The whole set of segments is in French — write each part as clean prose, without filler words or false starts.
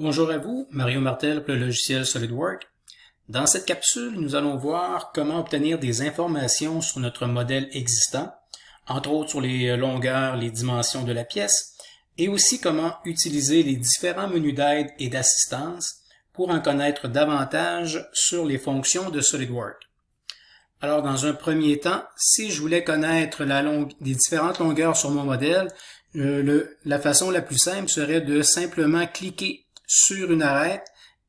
Bonjour à vous, Mario Martel pour le logiciel SolidWorks. Dans cette capsule, nous allons voir comment obtenir des informations sur notre modèle existant, entre autres sur les longueurs, les dimensions de la pièce, et aussi comment utiliser les différents menus d'aide et d'assistance pour en connaître davantage sur les fonctions de SolidWorks. Alors, dans un premier temps, si je voulais connaître les différentes longueurs sur mon modèle, la façon la plus simple serait de simplement cliquer sur une arête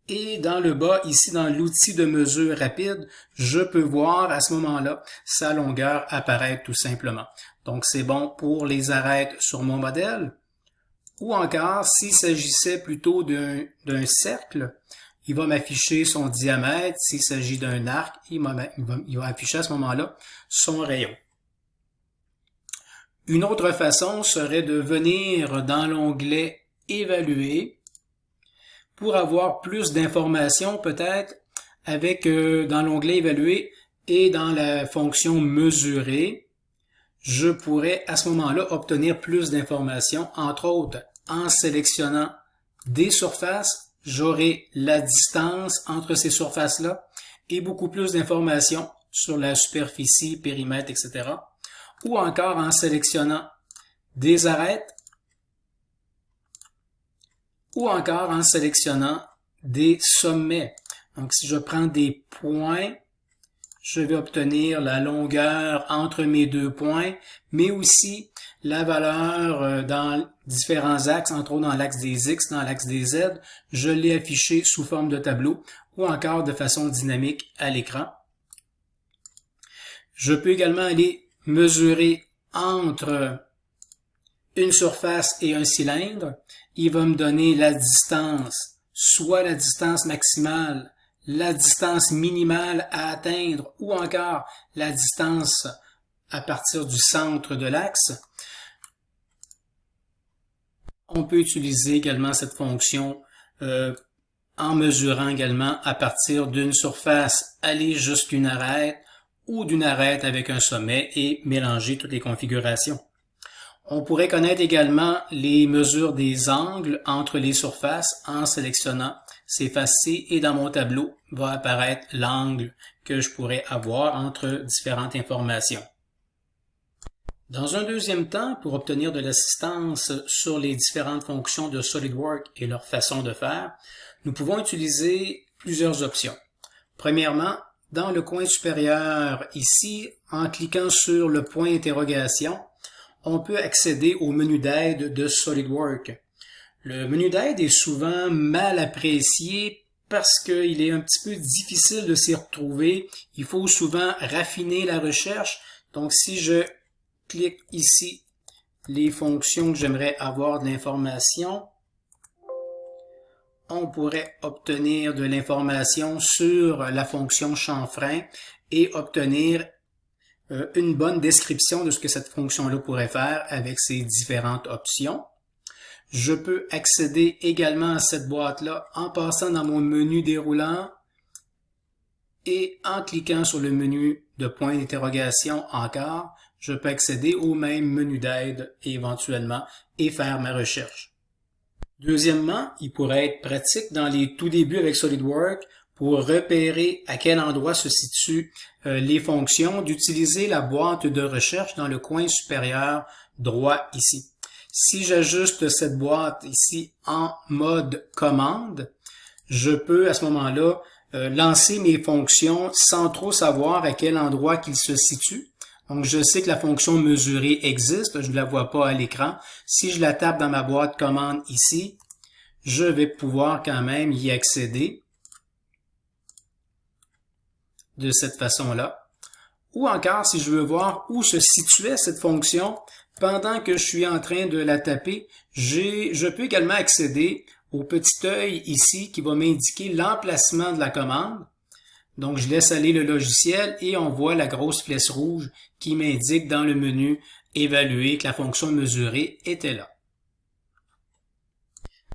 et dans le bas, ici dans l'outil de mesure rapide, je peux voir à ce moment-là sa longueur apparaître tout simplement. Donc c'est bon pour les arêtes sur mon modèle. Ou encore, s'il s'agissait plutôt d'un cercle, il va m'afficher son diamètre. S'il s'agit d'un arc, il va afficher à ce moment-là son rayon. Une autre façon serait de venir dans l'onglet « Évaluer » pour avoir plus d'informations peut-être avec dans l'onglet « Évaluer » et dans la fonction « Mesurer », je pourrais à ce moment-là obtenir plus d'informations, entre autres en sélectionnant des surfaces, j'aurai la distance entre ces surfaces-là et beaucoup plus d'informations sur la superficie, périmètre, etc. Ou encore en sélectionnant des arêtes ou encore en sélectionnant des sommets. Donc, si je prends des points, je vais obtenir la longueur entre mes deux points, mais aussi la valeur dans différents axes, entre autres dans l'axe des X, dans l'axe des Z. Je l'ai affiché sous forme de tableau ou encore de façon dynamique à l'écran. Je peux également aller mesurer entre une surface et un cylindre. Il va me donner la distance, soit la distance maximale, la distance minimale à atteindre ou encore la distance à partir du centre de l'axe. On peut utiliser également cette fonction en mesurant également à partir d'une surface, aller jusqu'à une arête ou d'une arête avec un sommet et mélanger toutes les configurations. On pourrait connaître également les mesures des angles entre les surfaces en sélectionnant ces faces-ci et dans mon tableau va apparaître l'angle que je pourrais avoir entre différentes informations. Dans un deuxième temps, pour obtenir de l'assistance sur les différentes fonctions de SolidWorks et leur façon de faire, nous pouvons utiliser plusieurs options. Premièrement, dans le coin supérieur ici, en cliquant sur le point d'interrogation, on peut accéder au menu d'aide de SolidWorks. Le menu d'aide est souvent mal apprécié parce qu'il est un petit peu difficile de s'y retrouver. Il faut souvent raffiner la recherche. Donc, si je clique ici les fonctions que j'aimerais avoir de l'information, on pourrait obtenir de l'information sur la fonction chanfrein et obtenir une bonne description de ce que cette fonction-là pourrait faire avec ses différentes options. Je peux accéder également à cette boîte-là en passant dans mon menu déroulant et en cliquant sur le menu de point d'interrogation encore, je peux accéder au même menu d'aide éventuellement et faire ma recherche. Deuxièmement, il pourrait être pratique dans les tout débuts avec SolidWorks pour repérer à quel endroit se situent les fonctions, d'utiliser la boîte de recherche dans le coin supérieur droit ici. Si j'ajuste cette boîte ici en mode commande, je peux à ce moment-là lancer mes fonctions sans trop savoir à quel endroit qu'ils se situent. Donc, je sais que la fonction mesurer existe, je ne la vois pas à l'écran. Si je la tape dans ma boîte commande ici, je vais pouvoir quand même y accéder de cette façon-là. Ou encore, si je veux voir où se situait cette fonction, pendant que je suis en train de la taper, je peux également accéder au petit œil ici qui va m'indiquer l'emplacement de la commande. Donc, je laisse aller le logiciel et on voit la grosse flèche rouge qui m'indique dans le menu « Évaluer » que la fonction « Mesurer » était là.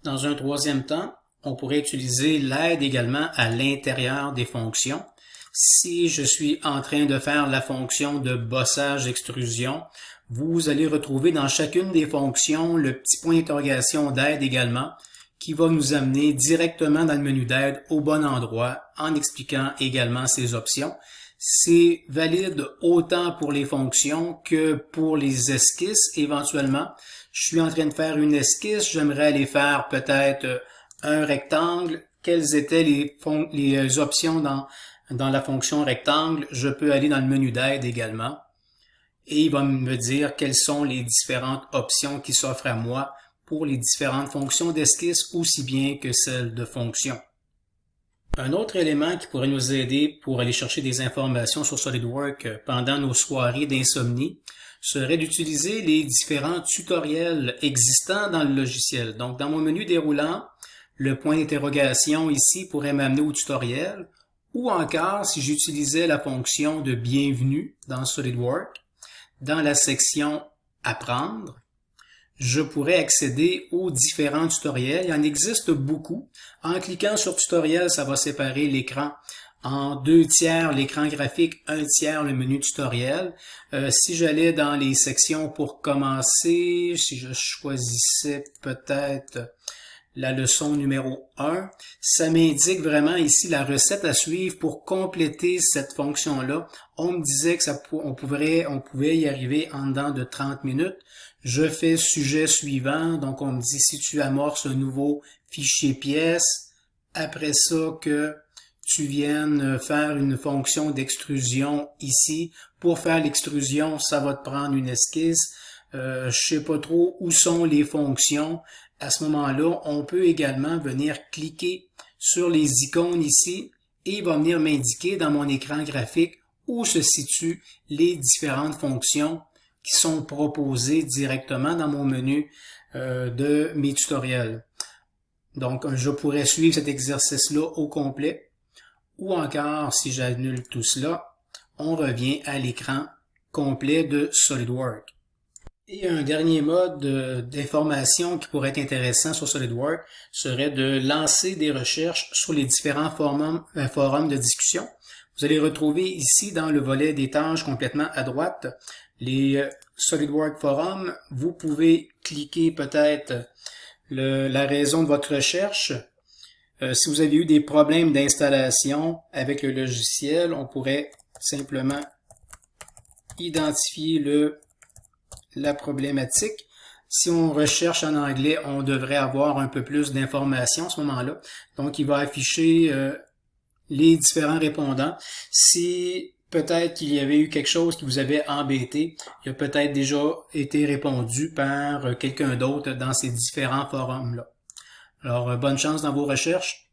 Dans un troisième temps, on pourrait utiliser l'aide également à l'intérieur des fonctions. Si je suis en train de faire la fonction de bossage-extrusion, vous allez retrouver dans chacune des fonctions le petit point d'interrogation d'aide également qui va nous amener directement dans le menu d'aide au bon endroit en expliquant également ses options. C'est valide autant pour les fonctions que pour les esquisses éventuellement. Je suis en train de faire une esquisse, j'aimerais aller faire peut-être un rectangle. Quelles étaient les options dans la fonction rectangle? Je peux aller dans le menu d'aide également. Et il va me dire quelles sont les différentes options qui s'offrent à moi pour les différentes fonctions d'esquisse aussi bien que celles de fonction. Un autre élément qui pourrait nous aider pour aller chercher des informations sur SolidWorks pendant nos soirées d'insomnie serait d'utiliser les différents tutoriels existants dans le logiciel. Donc, dans mon menu déroulant, le point d'interrogation ici pourrait m'amener au tutoriel, ou encore si j'utilisais la fonction de bienvenue dans SolidWorks, dans la section Apprendre, je pourrais accéder aux différents tutoriels. Il en existe beaucoup. En cliquant sur tutoriel, ça va séparer l'écran en 2/3 l'écran graphique, 1/3 le menu tutoriel. Si j'allais dans les sections pour commencer, si je choisissais peut-être la leçon numéro 1, ça m'indique vraiment ici la recette à suivre pour compléter cette fonction-là. On me disait que on pouvait y arriver en dedans de 30 minutes. Je fais sujet suivant, donc on me dit si tu amorces un nouveau fichier pièce, après ça que tu viennes faire une fonction d'extrusion ici. Pour faire l'extrusion, ça va te prendre une esquisse. Je sais pas trop où sont les fonctions. À ce moment-là, on peut également venir cliquer sur les icônes ici et il va venir m'indiquer dans mon écran graphique où se situent les différentes fonctions qui sont proposées directement dans mon menu de mes tutoriels. Donc, je pourrais suivre cet exercice-là au complet. Ou encore, si j'annule tout cela, on revient à l'écran complet de SolidWorks. Et un dernier mode d'information qui pourrait être intéressant sur SolidWorks serait de lancer des recherches sur les différents forums de discussion. Vous allez retrouver ici dans le volet des tâches complètement à droite les SolidWorks forums. Vous pouvez cliquer peut-être la raison de votre recherche. Si vous avez eu des problèmes d'installation avec le logiciel, on pourrait simplement identifier la problématique. Si on recherche en anglais, on devrait avoir un peu plus d'informations à ce moment-là. Donc, il va afficher les différents répondants. Si peut-être qu'il y avait eu quelque chose qui vous avait embêté, il a peut-être déjà été répondu par quelqu'un d'autre dans ces différents forums-là. Alors, bonne chance dans vos recherches.